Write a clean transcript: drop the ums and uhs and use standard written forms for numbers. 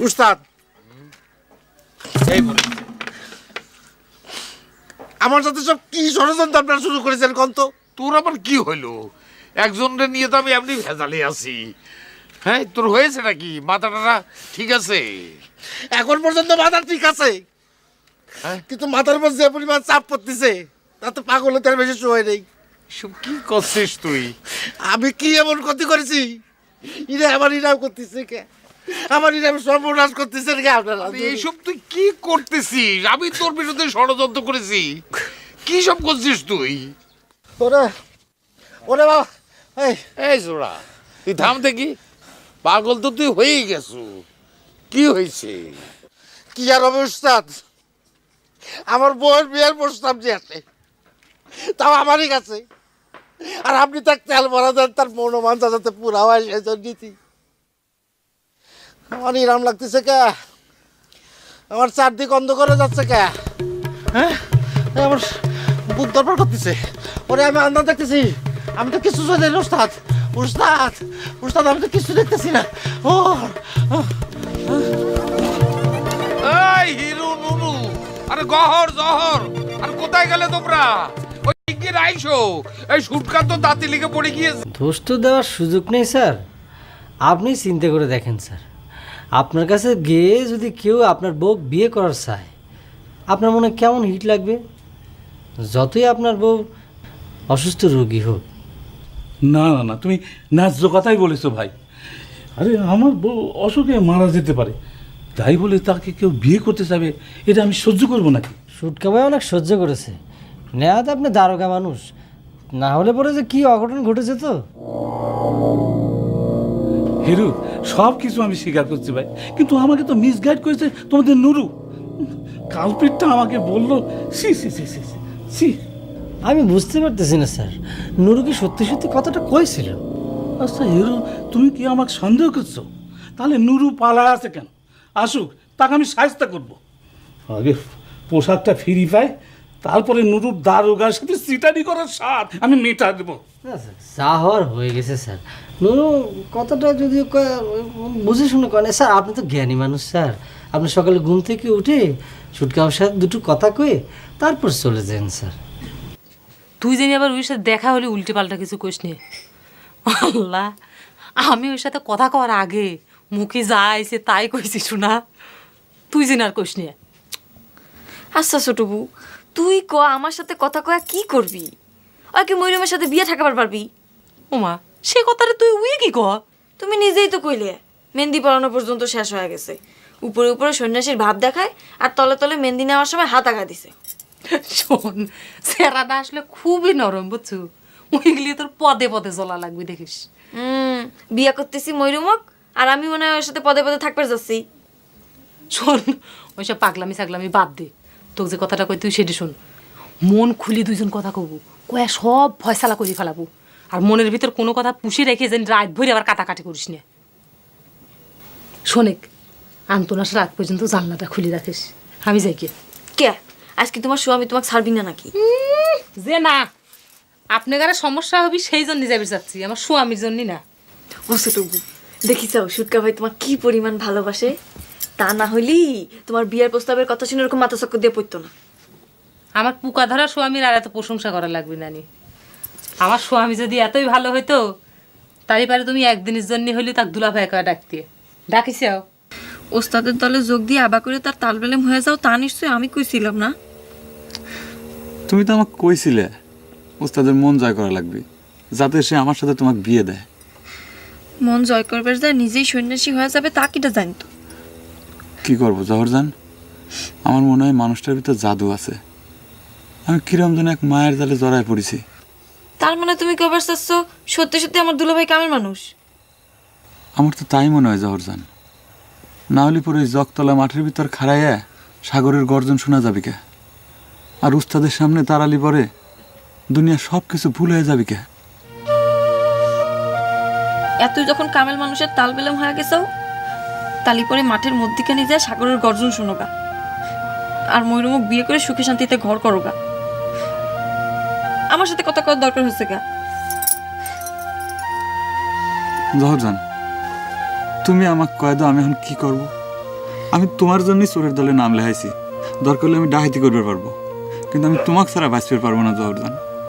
উস্তাদ আমার সাথে সব কি ষড়যন্ত্র আপনারা শুরু করেছেন কন্ত? তোর আবার কি হইলো? একজনের নিয়ে তো আমি এমনি ভেজালে আছি। হ্যাঁ, তোর হয়েছে নাকি? মাথাটা ঠিক আছে? এখন পর্যন্ত মাথা ঠিক আছে, কিন্তু মাথার উপর যে পরিমাণ চাপ পড়তেছে তাতে পাগল হতে আর বেশি সময় নেই। সব কি করছিস তুই? আমি কি এমন ক্ষতি করেছি? ইরা আমার ইরাম করতেছে কে? আমার ইরাম সর্বনাশ করতেছেন কে আপনারা? এইসব তুই কি করতেছিস? আমি তোর বিরুদ্ধে ষড়যন্ত্র করেছি? কি সব করছিস তুই? ওরে ওরে বাবা, এই জোড়া তুই থাম দেখি। পাগল তো তুই হয়েই গেছো। কি হয়েছে? কি আর হবে উস্তাদ, আমার বউয়ের বিয়ের প্রস্তাব যে আছে তাও আমারই কাছে, আর আপনি তার তেল ভরা দেন তার মনোমানটা যাতে পুরা হয় সেই জন্যই। আমার ইরাম লাগতেছে কে? আমার চারদিক অন্ধকারে যাচ্ছে কে? হ্যাঁ, আমার বুক দরবার করতেছে। ওরে আমি আন্দাজ দেখতেছি, আমি তো কিছু চলে উস্তাদ উস্তাদ উস্তাদ, আমি তো কিছু দেখতেছি না। ও এই হিরু নুনু, আরে গহর জহর, আর কোথায় গেলে তোমরা? ওই শিগগির আইসো, এই সুটকার তো দাঁতি লিগে পড়ে গিয়েছে। দোষ তো দেওয়ার সুযোগ নেই স্যার, আপনি চিন্তা করে দেখেন স্যার, আপনার কাছে গিয়ে যদি কেউ আপনার বউ বিয়ে করার চায়, আপনার মনে কেমন হিট লাগবে? যতই আপনার বউ অসুস্থ রোগী হোক। না না না, তুমি ন্যায্য কথাই বলেছো ভাই। আরে আমার বউ অসুখে মারা যেতে পারে, তাই বলে তাকে কেউ বিয়ে করতে চাবে, এটা আমি সহ্য করবো নাকি? সুটকা ভাই অনেক সহ্য করেছে, নেহাত আপনি দারোগা মানুষ, না হলে পরে যে কি অঘটন ঘটেছে তো। হিরু, সব কিছু আমি স্বীকার করছি ভাই, কিন্তু আমাকে তো মিসগাইড করেছে তোমাদের নুরু। কালপিটটা আমাকে বললো, সি সি সি সি সি। আমি বুঝতে পারতেছি না স্যার, নুরু কি সত্যি সত্যি কথাটা কইছিল? আচ্ছা হিরু, তুমি কি আমাকে সন্দেহ করছো? তাহলে নুরু পালায় আছে কেন? আসুক, তাকে আমি সাহায্য করবো। আগে পোশাকটা ফিরি পাই, তারপরে নুরুর দারোগার সাথে সিটারি করার স্বাদ আমি মেটা দেবো। যা হওয়ার হয়ে গেছে স্যার, নুরু কথাটা যদি বুঝে শুনে কয় না স্যার, আপনি তো জ্ঞানী মানুষ স্যার, আপনি সকালে ঘুম থেকে উঠে সুটকার সাথে দুটো কথা কয়ে তারপর চলে যান স্যার। তুই জানি আবার ওর সাথে দেখা হলে উল্টে পাল্টা কিছু কইস নে। আল্লাহ, আমি ওর সাথে কথা কওয়ার আগে মুখে যা আইছে তাই কইছি শোনা, তুই জানি আর কইস নে। আচ্ছা ছোটবু, তুই ক আমার সাথে কথা কয়া কি করবি? আর কি মরিয়মের সাথে বিয়ে ঠাকাবার পারবি? ওমা, সে কথাটা তুই উই কি ক? তুমি নিজেই তো কইলে মেহেন্দি পরানো পর্যন্ত শেষ হয়ে গেছে, উপরে উপরে সন্ন্যাসীর ভাব দেখায় আর তলে তলে মেহেন্দি নেওয়ার সময় হাত আগা দিছে। শোন, সেরাটা আসলে খুবই নরম বুঝছো, ওইগুলি তোর পদে পদে জ্বলা লাগবে দেখিস। বিয়া করতেছি ময়ূরমক, আর আমি মনে হয় ওর সাথে পদে পদে থাকতে যাচ্ছি। শোন, ওইসব পাগলামি সাগলামি বাদ দে, তোকে যে কথাটা কই তুই সেটি শোন। মন খুলি দুইজন কথা কব, কয়া সব ফয়সালা করে ফেলাবো, আর মনের ভিতর কোনো কথা পুষে রেখে যেন রাত ভরে আবার কাটাকাটি করিস না। শোনেক, আন্তনাস রাত পর্যন্ত জানলাটা খুলে রাখিস, আমি যাই কে। কে আজকে তোমার স্বামী তোমাকে ছাড়বি না নাকি? যে না, আপনার সমস্যা হবি সেই জন্য যাবি যাচ্ছি, আমার স্বামীর জন্য না। অসুটুকু দেখি চাও সুটকা ভাই তোমার কি পরিমাণ ভালোবাসে, তা না হইলি তোমার বিয়ের প্রস্তাবের কথা শুনে এরকম মাথা চক্কর দিয়ে পড়তো না। আমার পুকা ধরা স্বামীর আর এত প্রশংসা করা লাগবে না নি। আমার স্বামী যদি এতই ভালো হইতো তাই পারে তুমি একদিনের জন্য হইলে তাকে দুলা ভাই কয়া ডাকতে ডাকিস। ওস্তাদের দলে যোগ দিয়ে আবা করে তার তালবেলেম হয়ে যাও, তা নিশ্চয়ই আমি কইছিলাম না? তুমি তো আমাকে কইছিলে ওস্তাদের মন জয় করা লাগবে, যাতে সে আমার সাথে তোমাকে বিয়ে দেয়। মন জয় করবার যায় নিজেই সন্ন্যাসী হয়ে যাবে তা কিটা জানতো? কি করবো জহরজান, আমার মনে হয় মানুষটার ভিতর জাদু আছে। আমি কিরম যেন এক মায়ের জালে জড়ায় পড়েছি। তার মানে তুমি কবার চাচ্ছ সত্যি সত্যি আমার দুলাভাই কামের মানুষ? আমার তো তাই মনে হয় জহরজান, না হলে পরে ওই জগতলা মাঠের ভিতর খাড়াইয়া সাগরের গর্জন শোনা যাবে কে? আর উস্তাদের সামনে তাড়ালি পরে দুনিয়া সব কিছু ভুল হয়ে যাবে কে? এতই যখন কামেল মানুষের তালবেলেম হয়ে গেছো, তালি পরে মাঠের মধ্যিখানে যায় সাগরের গর্জন শোনোগা, আর ময়ূরমুখ বিয়ে করে সুখে শান্তিতে ঘর করোগা। আমার সাথে কথা করার দরকার হচ্ছে গা? জহরজান, তুমি আমাকে কয়ে দাও আমি এখন কি করব? আমি তোমার জন্যই চোরের দলে নাম লেখাইছি। দরকার হলে আমি ডাকাতি করতে পারবো, কিন্তু আমি তোমাকে ছাড়া বাঁচতে পারবো না জহরজান।